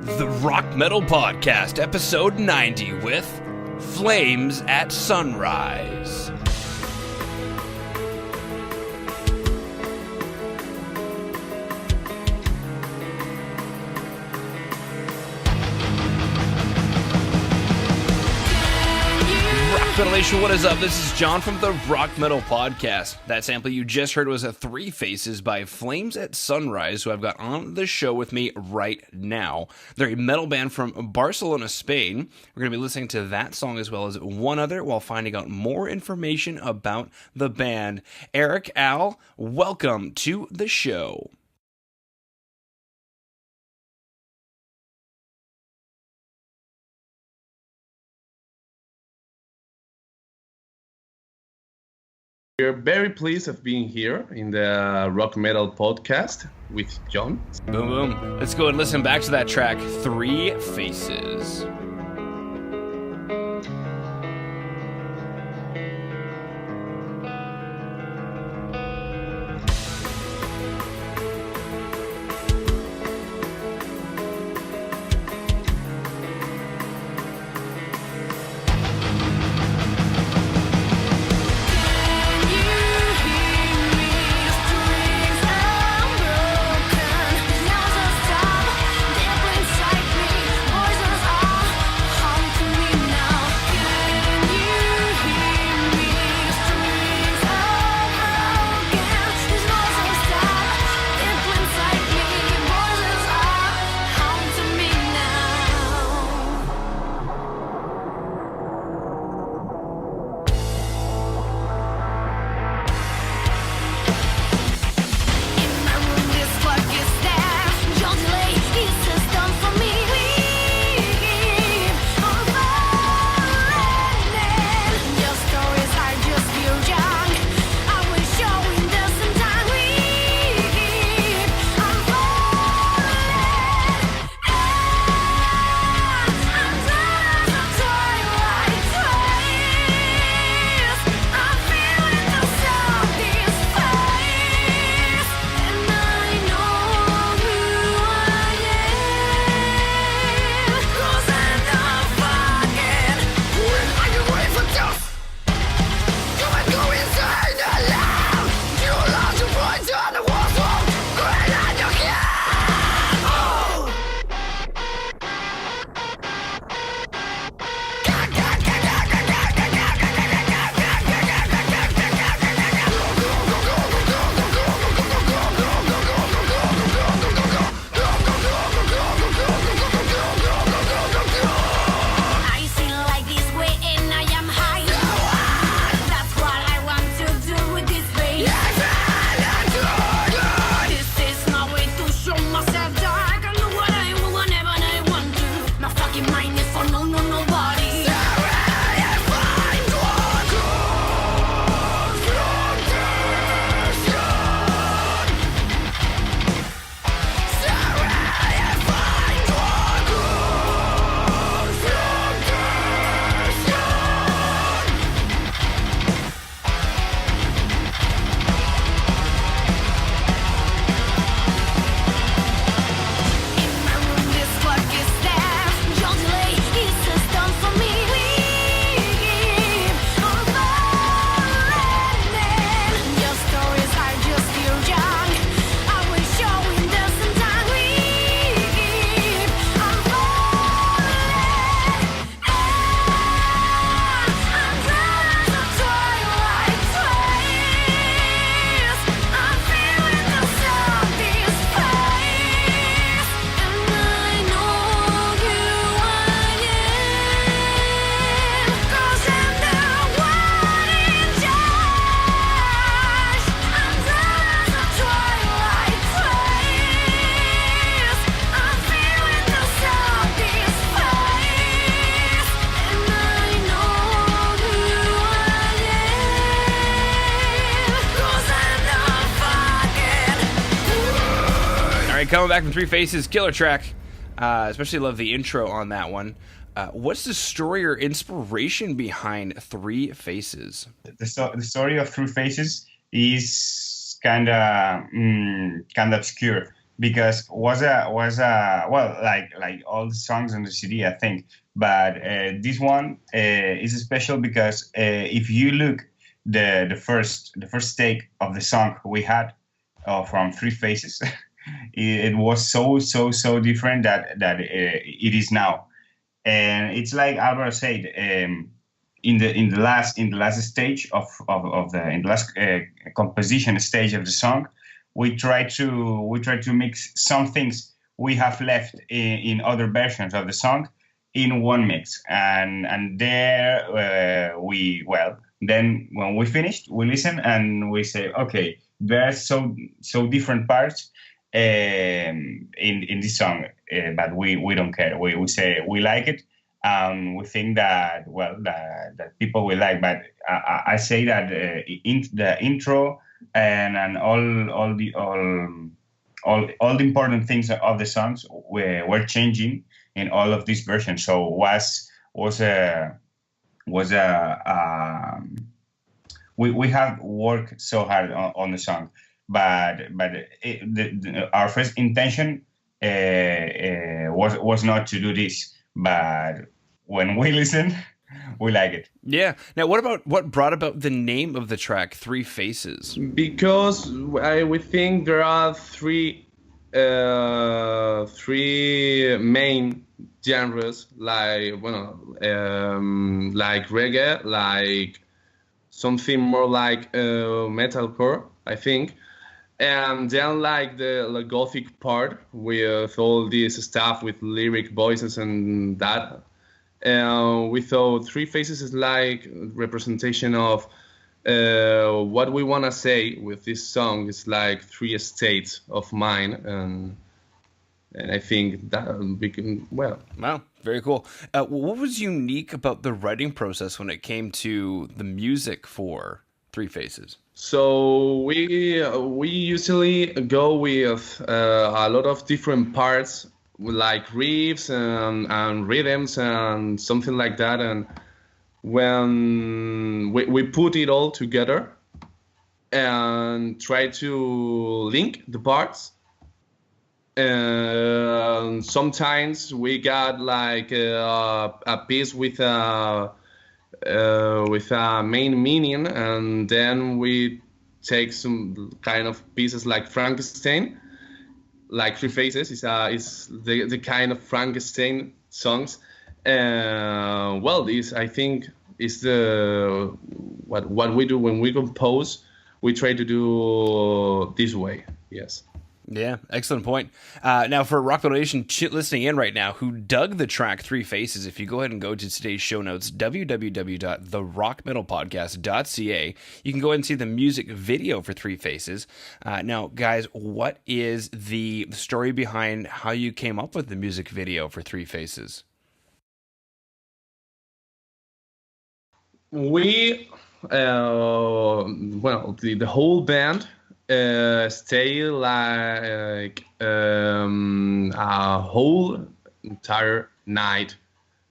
The Rock Metal Podcast, episode 90 with Flames at Sunrise. Metal Nation, what is up? This is John from the Rock Metal Podcast. That sample you just heard was a Three Faces by Flames at Sunrise, who I've got on the show with me right now. They're a metal band from Barcelona, Spain. We're going to be listening to that song as well as one other while finding out more information about the band. Eric, Al, welcome to the show. We're very pleased of being here in the Rock Metal Podcast with John. Boom, boom. Let's go and listen back to that track, Three Faces. Coming back from Three Faces, killer track. Especially love the intro on that one. What's the story or inspiration behind Three Faces? The story of Three Faces is kind of obscure. because was a well, like all the songs on the CD, I think. But this one is special because if you look the first take of the song we had from Three Faces, it was so different that it is now. And it's like Alvaro said, in the last stage of the in the last composition stage of the song, we try to mix some things we have left in other versions of the song in one mix, and there then when we finished, we listen and we say, okay, there's so different parts in this song, but we don't care. We say we like it. We think that that people will like, but I say that in the intro and all the important things of the songs were changing in all of these versions. So we have worked so hard on the song, but our first intention was not to do this, but when we listen, we like it. Yeah. Now, what brought about the name of the track, Three Faces? Because we think there are three main genres, like like reggae, like something more like metalcore, I think, and then like the gothic part with all this stuff with lyric voices and that. We thought Three Faces is like representation of what we want to say with this song. Is like three states of mind, and I think that became well. Wow, very cool. What was unique about the writing process when it came to the music for Three Faces? So we usually go with a lot of different parts, like riffs and rhythms and something like that, and when we put it all together and try to link the parts, and sometimes we got like a piece with a main meaning, and then we take some kind of pieces like Frankenstein. Like Three Faces is the kind of Frankenstein songs. This I think is the what we do when we compose. We try to do this way. Yes. Yeah, excellent point. Now, for Rock Metal Nation listening in right now who dug the track Three Faces, if you go ahead and go to today's show notes, www.therockmetalpodcast.ca, you can go ahead and see the music video for Three Faces. Now, guys, what is the story behind how you came up with the music video for Three Faces? We, the whole band stay like a whole entire night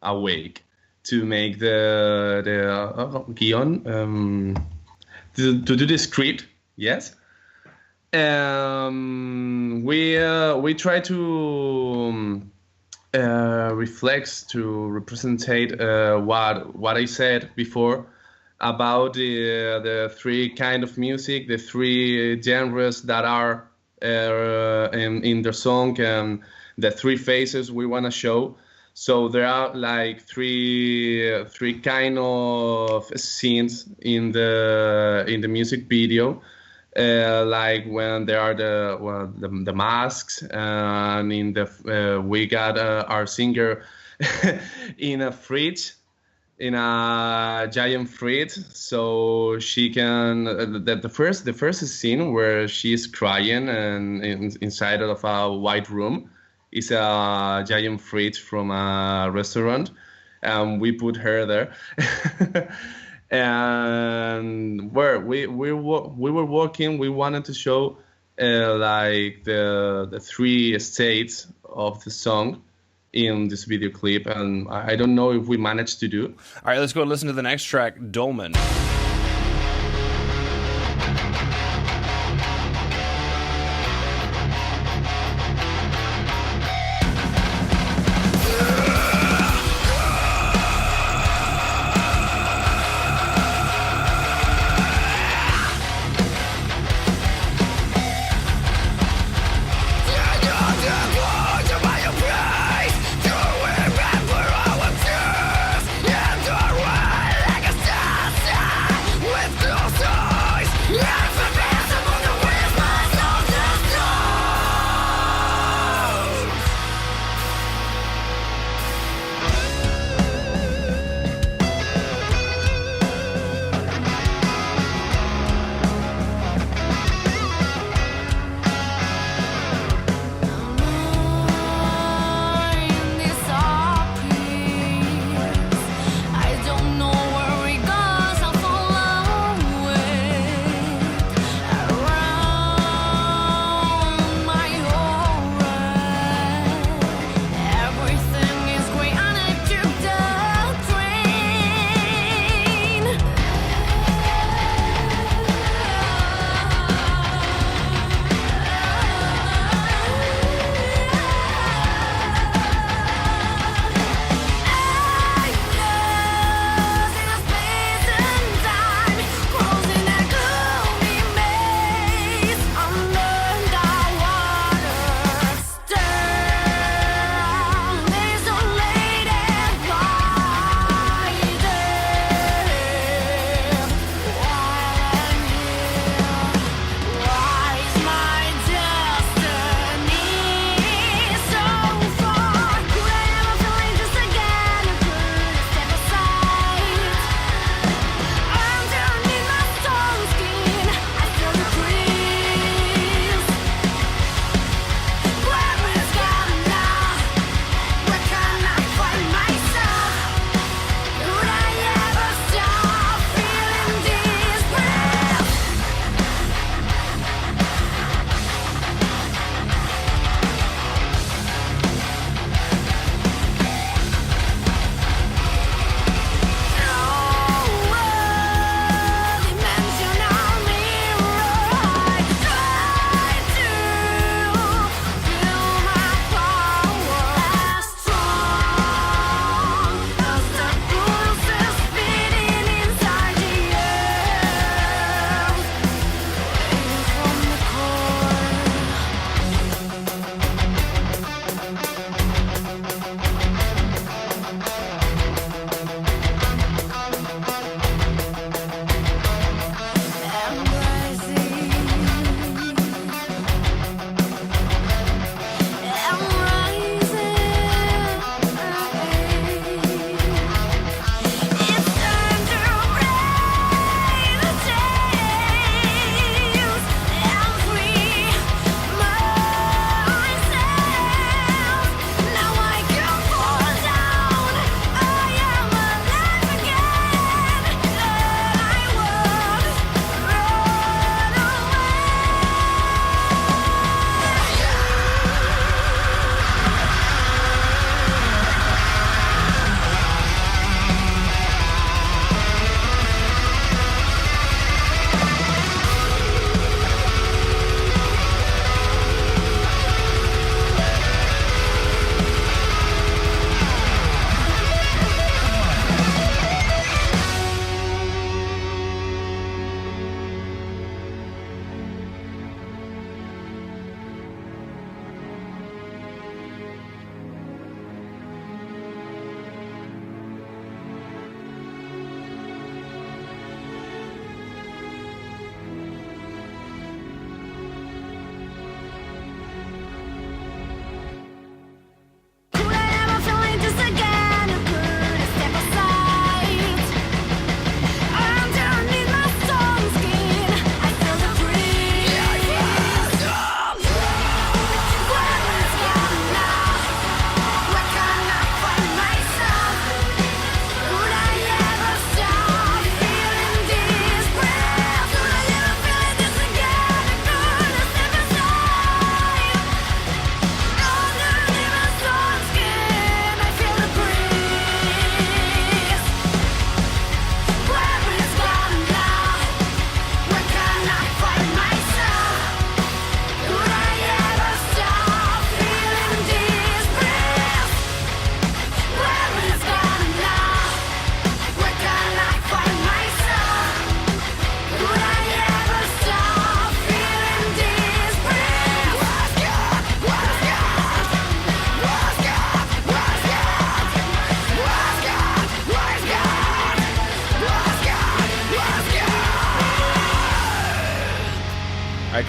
awake to make the guion, to do the script. Yes. We try to reflect, to represent what I said before about the three kind of music, the three genres that are in the song, and the three faces we want to show. So there are like three kind of scenes in the music video, like when there are the masks, and in the we got our singer in a fridge. In a giant fridge, so she can. The first scene where she's crying and inside of a white room is a giant fridge from a restaurant, and we put her there. And where we were working, we wanted to show like the three states of the song in this video clip, and I don't know if we managed to do. All right, let's go and listen to the next track, Dolmen.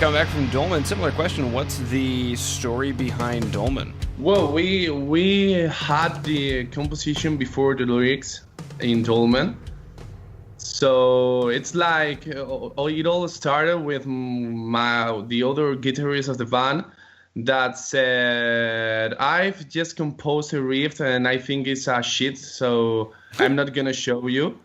coming back from Dolmen. Similar question. What's the story behind Dolmen? Well, we had the composition before the lyrics in Dolmen. So it's like it all started with the other guitarist of the band that said, I've just composed a riff and I think it's a shit, so I'm not gonna show you.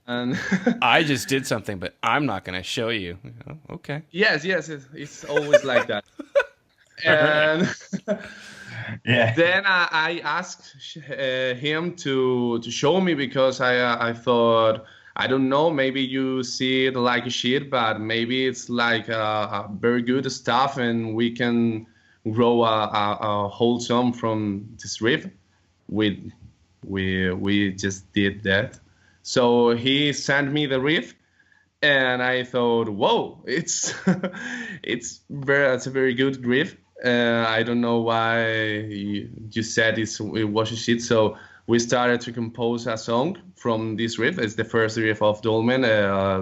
And I just did something, but I'm not going to show you. Oh, okay. yes, it's always like that. And Yeah. then I asked him to show me because I thought, I don't know, maybe you see it like a shit, but maybe it's like a very good stuff and we can grow a whole song from this riff. We just did that. So he sent me the riff, and I thought, whoa, it's it's a very good riff. I don't know why you said it was a shit. So we started to compose a song from this riff. It's the first riff of Dolmen,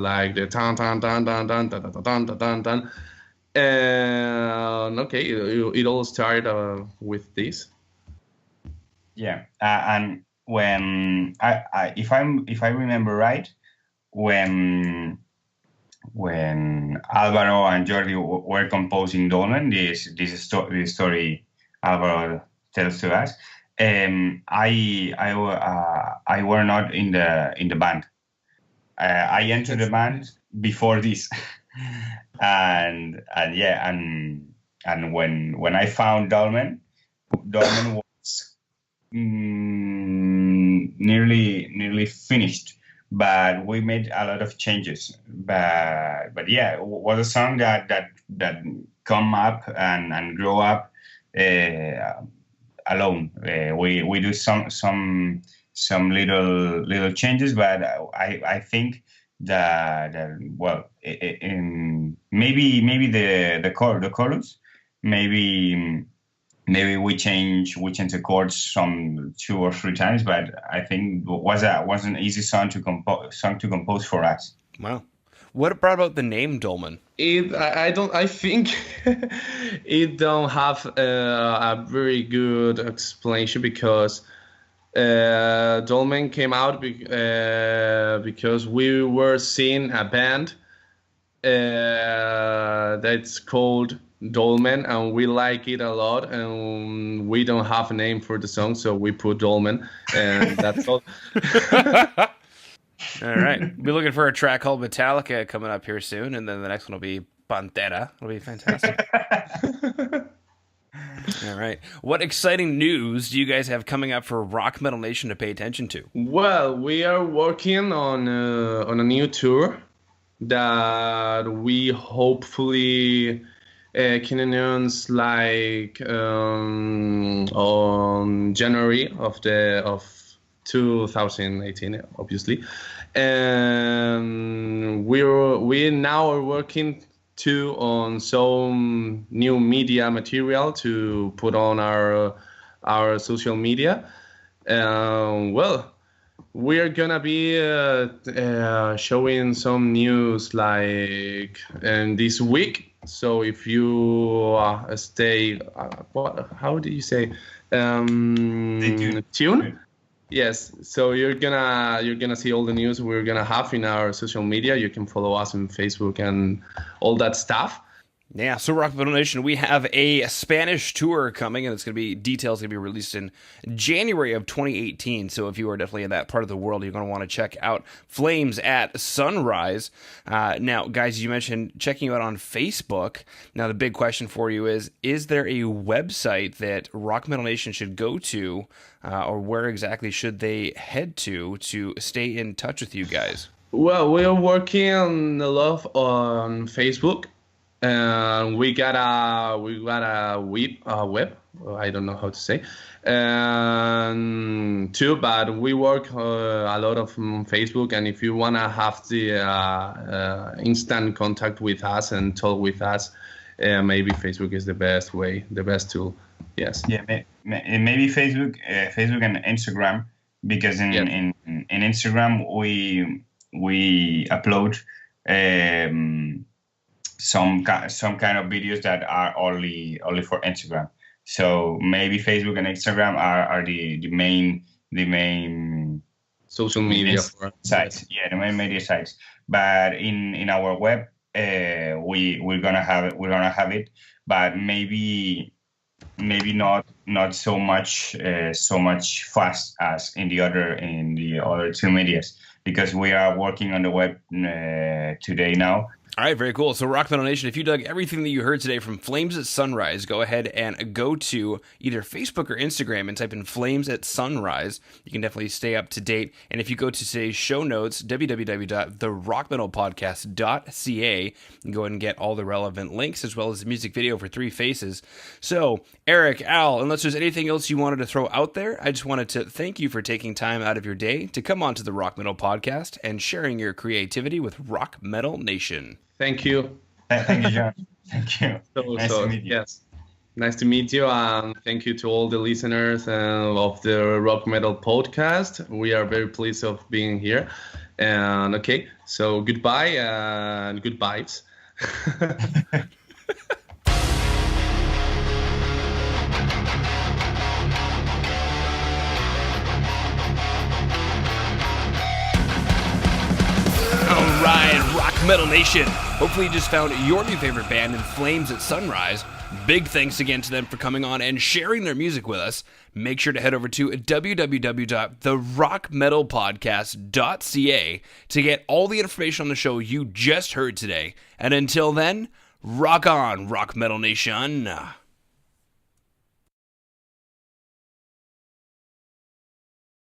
like the tan tan tan tan tan tan tan tan tan tan. And okay, it all started with this. Yeah, and when if I remember right, when Alvaro and Jordi were composing Dolmen, this story Alvaro tells to us, I were not in the band. I entered the band before this, and when I found Dolmen was nearly finished, but we made a lot of changes. But yeah, it was a song that come up and grow up alone. We do some little changes, but I think that maybe the chorus, maybe we change the chords some 2 or 3 times, but I think was an easy song to compose for us. Wow. What brought about the name Dolmen? I think it don't have a very good explanation because Dolmen came out because we were seeing a band that's called Dolmen, and we like it a lot, and we don't have a name for the song, so we put Dolmen, and that's all. All right. Be looking for a track called Metallica coming up here soon, and then the next one will be Pantera. It'll be fantastic. All right. What exciting news do you guys have coming up for Rock Metal Nation to pay attention to? Well, we are working on a new tour that we hopefully can announce like on January of 2018, obviously. And we now are working too on some new media material to put on our social media. Well, we're gonna be showing some news like this week. So if you stay, how do you say, tune? Yes. So you're gonna see all the news we're gonna have in our social media. You can follow us on Facebook and all that stuff. Yeah, so Rock Metal Nation, we have a Spanish tour coming, and it's going to be details going to be released in January of 2018. So if you are definitely in that part of the world, you're going to want to check out Flames at Sunrise. Now, guys, you mentioned checking you out on Facebook. Now, the big question for you is there a website that Rock Metal Nation should go to, or where exactly should they head to stay in touch with you guys? Well, we're working a lot on Facebook. We got a web. I don't know how to say, too. But we work a lot of Facebook, and if you wanna have the instant contact with us and talk with us, maybe Facebook is the best way, the best tool. Yes. Yeah, maybe Facebook and Instagram, because in Instagram we upload some kind of videos that are only for Instagram. So maybe Facebook and Instagram are the main social media sites. Yeah, the main media sites. But in our web, we're gonna have it, but maybe not so much fast as in the other two medias, because we are working on the web today now. All right, very cool. So Rock Metal Nation, if you dug everything that you heard today from Flames at Sunrise, go ahead and go to either Facebook or Instagram and type in Flames at Sunrise. You can definitely stay up to date. And if you go to today's show notes, www.therockmetalpodcast.ca, you can go ahead and get all the relevant links as well as the music video for Three Faces. So Eric, Al, unless there's anything else you wanted to throw out there, I just wanted to thank you for taking time out of your day to come onto the Rock Metal Podcast and sharing your creativity with Rock Metal Nation. Thank you. Thank you, John. Thank you. Nice to meet you. Yes. Nice to meet you. Thank you to all the listeners of the Rock Metal Podcast. We are very pleased of being here. And okay, so goodbye and good vibes. All right, Rock Metal Nation. Hopefully you just found your new favorite band in Flames at Sunrise. Big thanks again to them for coming on and sharing their music with us. Make sure to head over to www.therockmetalpodcast.ca to get all the information on the show you just heard today. And until then, rock on, Rock Metal Nation.